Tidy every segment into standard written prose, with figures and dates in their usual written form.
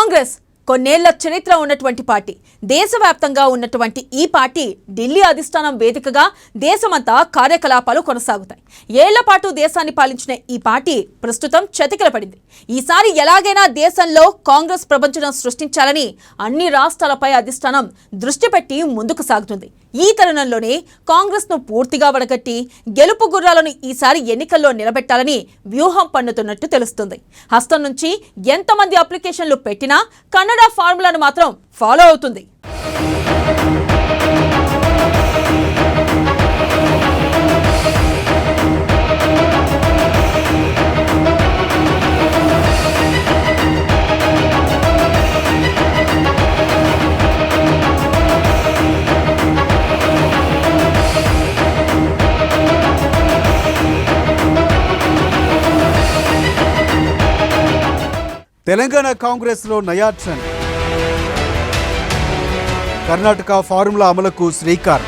కాంగ్రెస్ కొన్నేళ్ల చరిత్ర ఉన్నటువంటి పార్టీ. దేశవ్యాప్తంగా ఉన్నటువంటి ఈ పార్టీ ఢిల్లీ అధిష్టానం వేదికగా దేశమంతా కార్యకలాపాలు కొనసాగుతాయి. ఏళ్ల పాటు దేశాన్ని పాలించిన ఈ పార్టీ ప్రస్తుతం చతికిల పడింది. ఈసారి ఎలాగైనా దేశంలో కాంగ్రెస్ ప్రపంచం సృష్టించాలని అన్ని రాష్ట్రాలపై అధిష్టానం దృష్టి పెట్టి ముందుకు సాగుతుంది. ఈ తరుణంలోనే కాంగ్రెస్ ను పూర్తిగా వడగట్టి గెలుపు గుర్రాలను ఈసారి ఎన్నికల్లో నిలబెట్టాలని వ్యూహం పన్నుతున్నట్టు తెలుస్తుంది. హస్తం నుంచి ఎంతమంది అప్లికేషన్లు పెట్టినా కన్నడ ఫార్ములాను మాత్రం ఫాలో అవుతుంది. తెలంగాణ కాంగ్రెస్లో నయా ట్రెండ్. కర్ణాటక ఫార్ములా అమలుకు శ్రీకారం.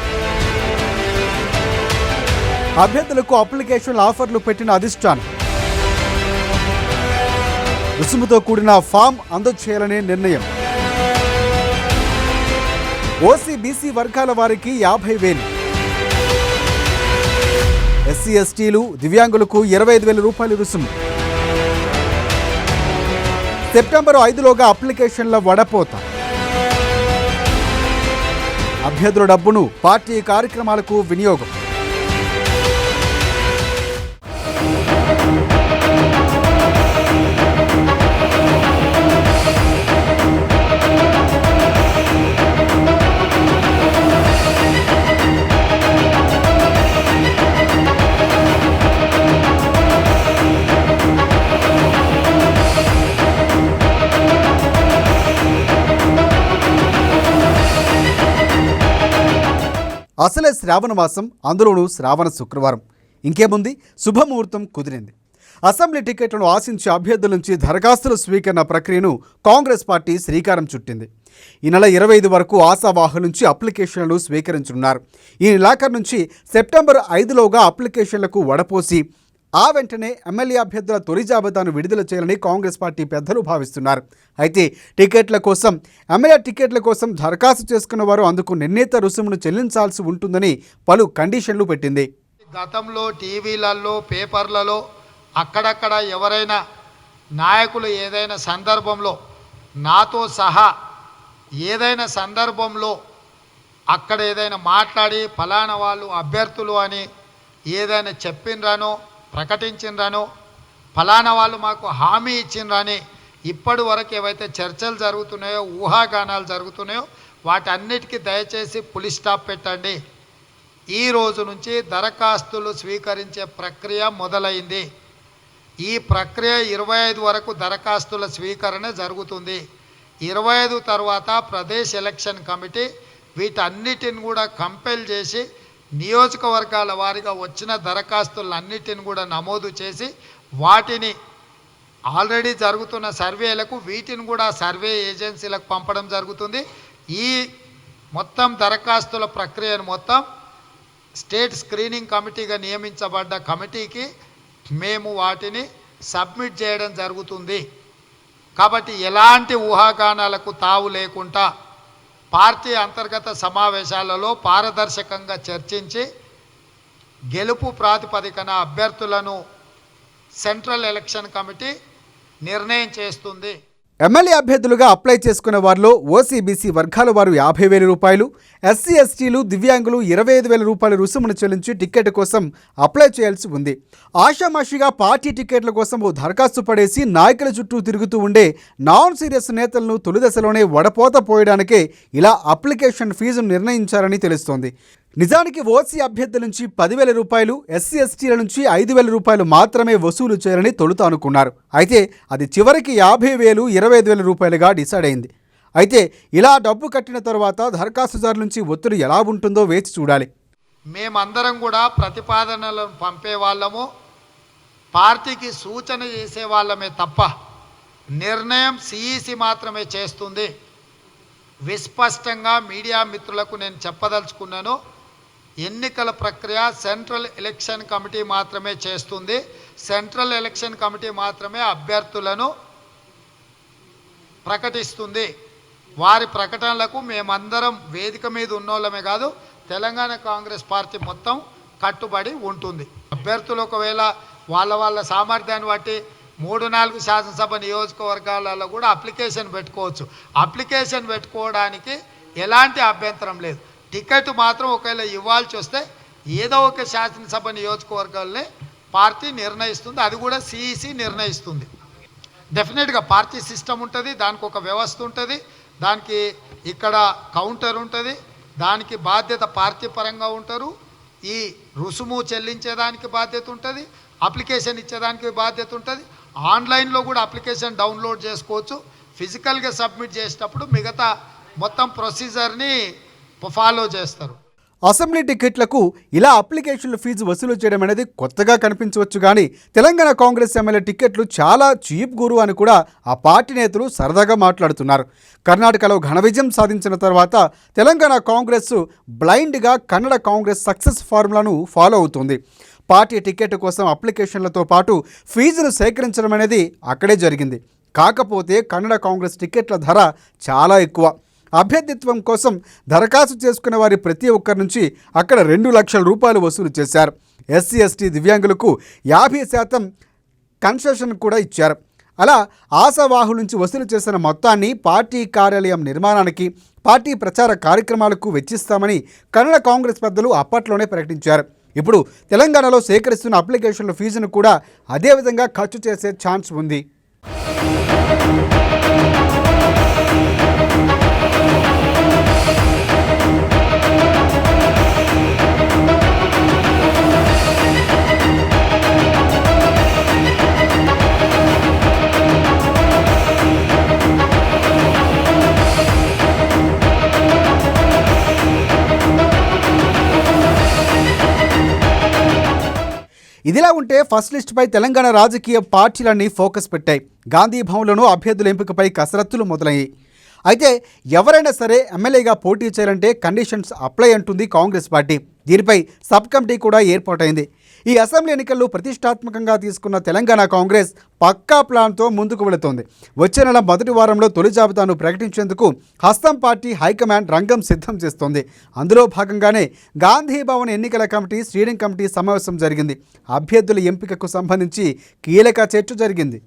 అభ్యర్థులకు అప్లికేషన్ల ఆఫర్లు పెట్టిన అధిష్టానం. రుసుముతో కూడిన ఫామ్ అందజేయాలనే నిర్ణయం. ఓసీ బీసీ వర్గాల వారికి 50,000, ఎస్సీ ఎస్టీలు దివ్యాంగులకు 25,000 రూపాయలు రుసుము. సెప్టెంబర్ 5లోగా అప్లికేషన్ల వడపోత. అభ్యర్థుల డబ్బును పార్టీ కార్యక్రమాలకు వినియోగం. అసలే శ్రావణ మాసం, అందులోనూ శ్రావణ శుక్రవారం. ఇంకేముంది, శుభముహూర్తం కుదిరింది. అసెంబ్లీ టికెట్లను ఆశించే అభ్యర్థుల నుంచి దరఖాస్తుల స్వీకరణ ప్రక్రియను కాంగ్రెస్ పార్టీ శ్రీకారం చుట్టింది. ఈ నెల 25 వరకు ఆశావాహుల నుంచి అప్లికేషన్లను స్వీకరించనున్నారు. ఈ నెలాఖరు నుంచి సెప్టెంబర్ 5లోగా అప్లికేషన్లకు వడపోసి ఆ వెంటనే ఎమ్మెల్యే అభ్యర్థుల తొలి జాబితాను విడుదల చేయాలని కాంగ్రెస్ పార్టీ పెద్దలు భావిస్తున్నారు. అయితే ఎమ్మెల్యే టికెట్ల కోసం దరఖాస్తు చేసుకున్న వారు అందుకు నిర్ణీత రుసుమును చెల్లించాల్సి ఉంటుందని పలు కండిషన్లు పెట్టింది. గతంలో టీవీలలో, పేపర్లలో అక్కడక్కడ ఎవరైనా నాయకులు ఏదైనా సందర్భంలో, నాతో సహా ఏదైనా సందర్భంలో అక్కడ ఏదైనా మాట్లాడి ఫలానా వాళ్ళు అభ్యర్థులు అని ఏదైనా చెప్పిండ్రానో, ప్రకటించిండ్రానో, ఫలానా వాళ్ళు మాకు హామీ ఇచ్చిండ్రని ఇప్పటి వరకు ఏవైతే చర్చలు జరుగుతున్నాయో, ఊహాగానాలు జరుగుతున్నాయో వాటన్నిటికీ దయచేసి పులి స్టాప్ పెట్టండి. ఈ రోజు నుంచి దరఖాస్తులు స్వీకరించే ప్రక్రియ మొదలైంది. ఈ ప్రక్రియ 25 వరకు దరఖాస్తుల స్వీకరణ జరుగుతుంది. 25 తర్వాత ప్రదేశ్ ఎలక్షన్ కమిటీ వీటన్నిటిని కూడా కంపెల్ చేసి నియోజకవర్గాల వారిగా వచ్చిన దరఖాస్తులన్నిటిని కూడా నమోదు చేసి వాటిని ఆల్రెడీ జరుగుతున్న సర్వేలకు వీటిని కూడా సర్వే ఏజెన్సీలకు పంపడం జరుగుతుంది. ఈ మొత్తం దరఖాస్తుల ప్రక్రియను మొత్తం స్టేట్ స్క్రీనింగ్ కమిటీగా నియమించబడ్డ కమిటీకి మేము వాటిని సబ్మిట్ చేయడం జరుగుతుంది. కాబట్టి ఎలాంటి ఊహాగానాలకు తావు లేకుండా పార్టీ అంతర్గత సమావేశాలలో పారదర్శకంగా చర్చించి గెలుపు ప్రాతిపదికన అభ్యర్థులను సెంట్రల్ ఎలక్షన్ కమిటీ నిర్ణయం చేస్తుంది. ఎమ్మెల్యే అభ్యర్థులుగా అప్లై చేసుకున్న వారిలో ఓసీబీసీ వర్గాల వారు 50,000 రూపాయలు, ఎస్సీ ఎస్టీలు దివ్యాంగులు 25,000 రూపాయల రుసుమును చెల్లించి టికెట్ కోసం అప్లై చేయాల్సి ఉంది. ఆషామాషిగా పార్టీ టికెట్ల కోసం దరఖాస్తు పడేసి నాయకుల చుట్టూ తిరుగుతూ ఉండే నాన్ సీరియస్ నేతలను తొలిదశలోనే వడపోత పోయడానికే ఇలా అప్లికేషన్ ఫీజును నిర్ణయించారని తెలుస్తోంది. నిజానికి ఓసీ అభ్యర్థుల నుంచి 10,000 రూపాయలు, ఎస్సీ ఎస్టీల నుంచి 5,000 రూపాయలు మాత్రమే వసూలు చేయాలని తొలుత అనుకున్నారు. అయితే అది చివరికి 50,000, 25,000 రూపాయలుగా డిసైడ్ అయింది. అయితే ఇలా డబ్బు కట్టిన తర్వాత దరఖాస్తుదారుల నుంచి ఒత్తిడి ఎలా ఉంటుందో వేచి చూడాలి. మేమందరం కూడా ప్రతిపాదనలను పంపే వాళ్ళము, పార్టీకి సూచన చేసే వాళ్ళమే తప్ప నిర్ణయం సిఈసి మాత్రమే చేస్తుంది. విస్పష్టంగా మీడియా మిత్రులకు నేను చెప్పదలుచుకున్నాను, ఎన్నికల ప్రక్రియ సెంట్రల్ ఎలక్షన్ కమిటీ మాత్రమే చేస్తుంది. సెంట్రల్ ఎలక్షన్ కమిటీ మాత్రమే అభ్యర్థులను ప్రకటిస్తుంది. వారి ప్రకటనలకు మేమందరం వేదిక మీద ఉన్నోళ్ళమే కాదు, తెలంగాణ కాంగ్రెస్ పార్టీ మొత్తం కట్టుబడి ఉంటుంది. అభ్యర్థులు ఒకవేళ వాళ్ళ సామర్థ్యాన్ని బట్టి 3-4 శాసనసభ నియోజకవర్గాలలో కూడా అప్లికేషన్ పెట్టుకోవచ్చు. అప్లికేషన్ పెట్టుకోవడానికి ఎలాంటి అభ్యంతరం లేదు. టికెట్ మాత్రం ఒకవేళ ఇవ్వాల్సి వస్తే ఏదో ఒక శాసనసభ నియోజకవర్గాలనే పార్టీ నిర్ణయిస్తుంది. అది కూడా సిఈసి నిర్ణయిస్తుంది. డెఫినెట్గా పార్టీ సిస్టమ్ ఉంటుంది, దానికి ఒక వ్యవస్థ ఉంటుంది, దానికి ఇక్కడ కౌంటర్ ఉంటుంది, దానికి బాధ్యత పార్టీ పరంగా ఉంటారు. ఈ రుసుము చెల్లించేదానికి బాధ్యత ఉంటుంది, అప్లికేషన్ ఇచ్చేదానికి బాధ్యత ఉంటుంది. ఆన్లైన్లో కూడా అప్లికేషన్ డౌన్లోడ్ చేసుకోవచ్చు. ఫిజికల్గా సబ్మిట్ చేసేటప్పుడు మిగతా మొత్తం ప్రొసీజర్ని ఫాలో చేస్తారు. అసెంబ్లీ టికెట్లకు ఇలా అప్లికేషన్ల ఫీజు వసూలు చేయడం అనేది కొత్తగా కనిపించవచ్చు, కానీ తెలంగాణ కాంగ్రెస్ ఎమ్మెల్యే టికెట్లు చాలా చీప్ గురు అని కూడా ఆ పార్టీ నేతలు సరదాగా మాట్లాడుతున్నారు. కర్ణాటకలో ఘన విజయం సాధించిన తర్వాత తెలంగాణ కాంగ్రెస్ బ్లైండ్గా కన్నడ కాంగ్రెస్ సక్సెస్ ఫార్ములాను ఫాలో అవుతుంది. పార్టీ టికెట్ కోసం అప్లికేషన్లతో పాటు ఫీజును సేకరించడం అనేది అక్కడే జరిగింది. కాకపోతే కన్నడ కాంగ్రెస్ టికెట్ల ధర చాలా ఎక్కువ. అభ్యర్థిత్వం కోసం దరఖాస్తు చేసుకునే వారి ప్రతి ఒక్కరి నుంచి అక్కడ 2 లక్షల రూపాయలు వసూలు చేశారు. ఎస్సీ ఎస్టీ దివ్యాంగులకు 50% కన్సెషన్ కూడా ఇచ్చారు. అలా ఆశావాహుల నుంచి వసూలు చేసిన మొత్తాన్ని పార్టీ కార్యాలయం నిర్మాణానికి, పార్టీ ప్రచార కార్యక్రమాలకు వెచ్చిస్తామని కన్నడ కాంగ్రెస్ పెద్దలు అప్పట్లోనే ప్రకటించారు. ఇప్పుడు తెలంగాణలో సేకరిస్తున్న అప్లికేషన్ల ఫీజును కూడా అదేవిధంగా ఖర్చు చేసే ఛాన్స్ ఉంది. ఇదిలా ఉంటే ఫస్ట్ లిస్టుపై తెలంగాణ రాజకీయ పార్టీలన్నీ ఫోకస్ పెట్టాయి. గాంధీ భవన్లోనూ అభ్యర్థుల ఎంపికపై కసరత్తులు మొదలయ్యాయి. అయితే ఎవరైనా సరే ఎమ్మెల్యేగా పోటీ చేయాలంటే కండిషన్స్ అప్లై అంటుంది కాంగ్రెస్ పార్టీ. దీనిపై సబ్ కమిటీ కూడా ఏర్పాటైంది. ఈ అసెంబ్లీ ఎన్నికల్లో ప్రతిష్టాత్మకంగా తీసుకున్న తెలంగాణ కాంగ్రెస్ పక్కా ప్లాన్తో ముందుకు వెళుతోంది. వచ్చే నెల మొదటి వారంలో తొలి జాబితాను ప్రకటించేందుకు హస్తం పార్టీ హైకమాండ్ రంగం సిద్ధం చేస్తోంది. అందులో భాగంగానే గాంధీ భవన్ ఎన్నికల కమిటీ స్టీరింగ్ కమిటీ సమావేశం జరిగింది. అభ్యర్థుల ఎంపికకు సంబంధించి కీలక చర్చ జరిగింది.